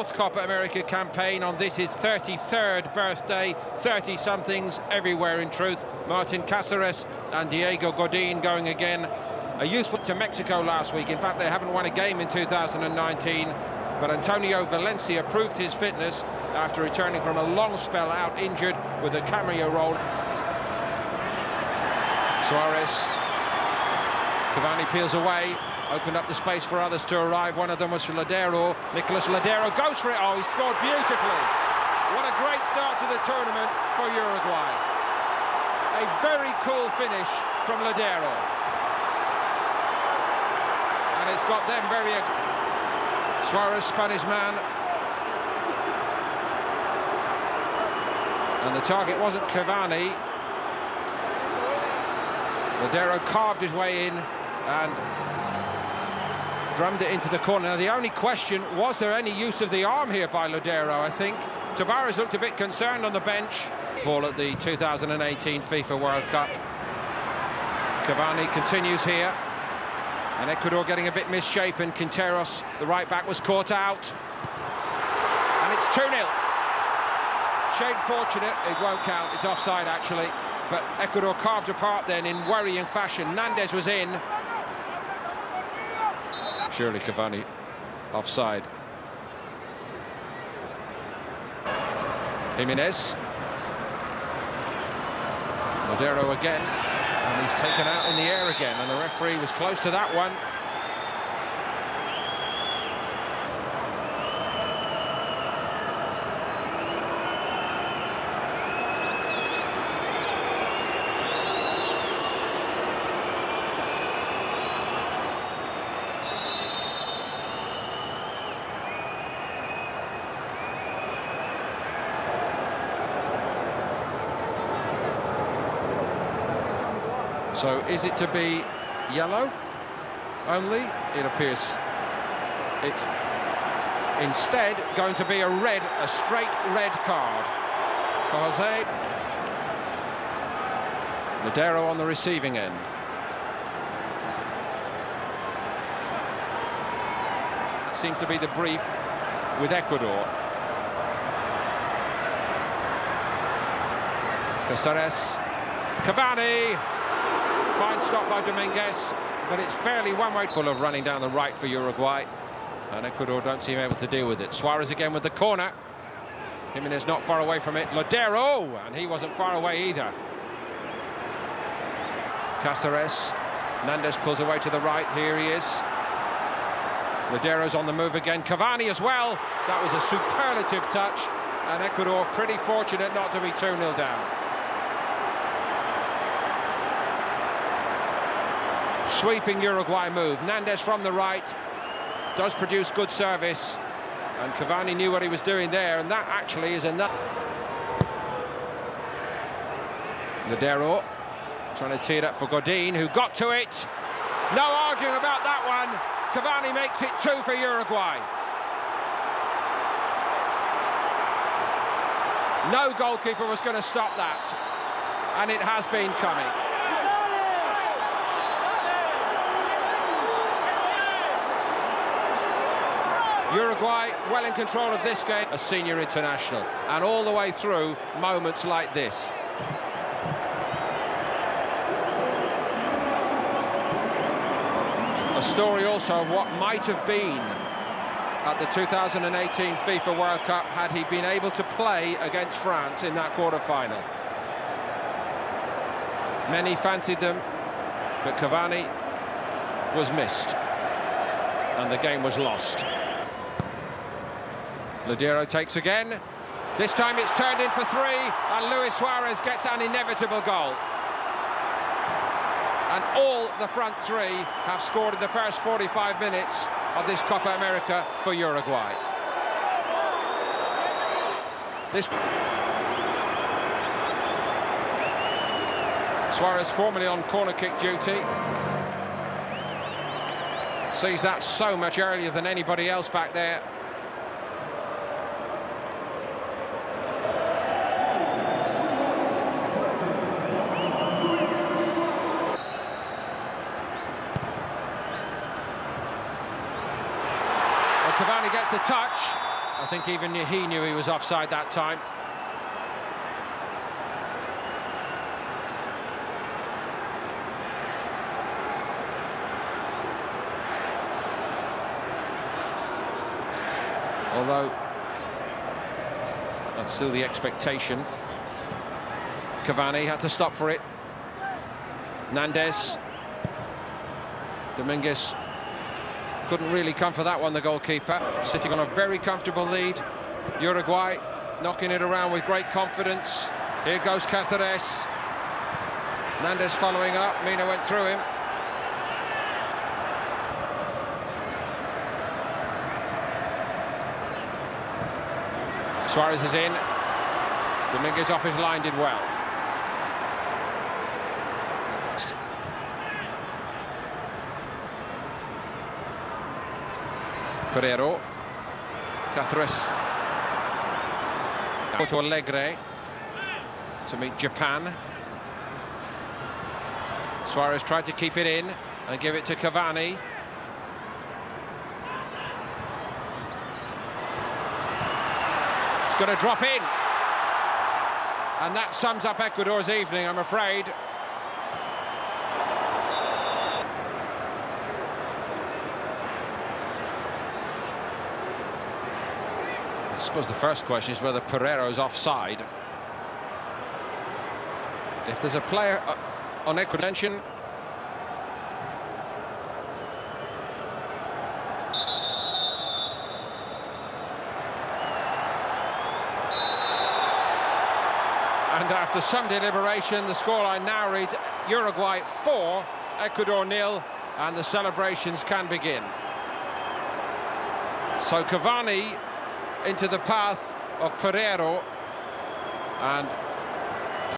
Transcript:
Fourth Copa America campaign on this, his 33rd birthday, 30-somethings everywhere in truth. Martin Cáceres and Diego Godin going again. A youthful to Mexico last week. In fact, they haven't won a game in 2019, but Antonio Valencia proved his fitness after returning from a long spell out injured with a cameo role. Suarez, Cavani peels away. Opened up the space for others to arrive. One of them was for Ladero. Nicolas Ladero goes for it. Oh, he scored beautifully. What a great start to the tournament for Uruguay. A very cool finish from Ladero. And it's got them very... Suarez spun his man. And the target wasn't Cavani. Ladero carved his way in and drummed it into the corner. Now, the only question, was there any use of the arm here by Ladero, I think? Tavares looked a bit concerned on the bench. Ball at the 2018 FIFA World Cup. Cavani continues here. And Ecuador getting a bit misshapen. Quinteros, the right back, was caught out. And it's 2-0. Shade fortunate, it won't count, it's offside actually. But Ecuador carved apart then in worrying fashion. Nández was in. Surely Cavani offside. Jimenez. Ladero again, and he's taken out in the air again, and the referee was close to that one. So is it to be yellow only? It appears it's instead going to be a straight red card for Jose. Ladero on the receiving end. That seems to be the brief with Ecuador. Cáceres, Cavani. Fine stop by Dominguez, but it's fairly one-way full of running down the right for Uruguay, and Ecuador don't seem able to deal with it. Suarez again with the corner. Jimenez not far away from it. Ladero, and he wasn't far away either. Cáceres. Nández pulls away to the right. Here he is. Ladero's on the move again. Cavani as well. That was a superlative touch, and Ecuador pretty fortunate not to be 2-0 down. Sweeping Uruguay move. Nández from the right does produce good service, and Cavani knew what he was doing there, and that actually is enough. Ladero trying to tee it up for Godin, who got to it. No arguing about that one. Cavani makes it 2 for Uruguay. No goalkeeper was going to stop that, and it has been coming. Uruguay well in control of this game, a senior international, and all the way through moments like this. A story also of what might have been at the 2018 FIFA World Cup had he been able to play against France in that quarter-final. Many fancied them, but Cavani was missed, and the game was lost. Ladero takes again. This time it's turned in for 3, and Luis Suarez gets an inevitable goal. And all the front 3 have scored in the first 45 minutes of this Copa America for Uruguay. Suarez formerly on corner kick duty. Sees that so much earlier than anybody else back there. Cavani gets the touch. I think even he knew he was offside that time. Although that's still the expectation. Cavani had to stop for it. Nandez. Dominguez couldn't really come for that one, the goalkeeper. Sitting on a very comfortable lead. Uruguay knocking it around with great confidence. Here goes Cáceres. Nandez following up. Mina went through him. Suarez is in. Dominguez off his line, did well. Ferrero. Cáceres. To Alegre to meet Japan. Suarez tried to keep it in and give it to Cavani. It's going to drop in. And that sums up Ecuador's evening, I'm afraid. I suppose the first question is whether Pereiro's offside. If there's a player on Ecuador attention, and after some deliberation, the scoreline now reads Uruguay 4, Ecuador 0, and the celebrations can begin. So Cavani into the path of Pereiro, and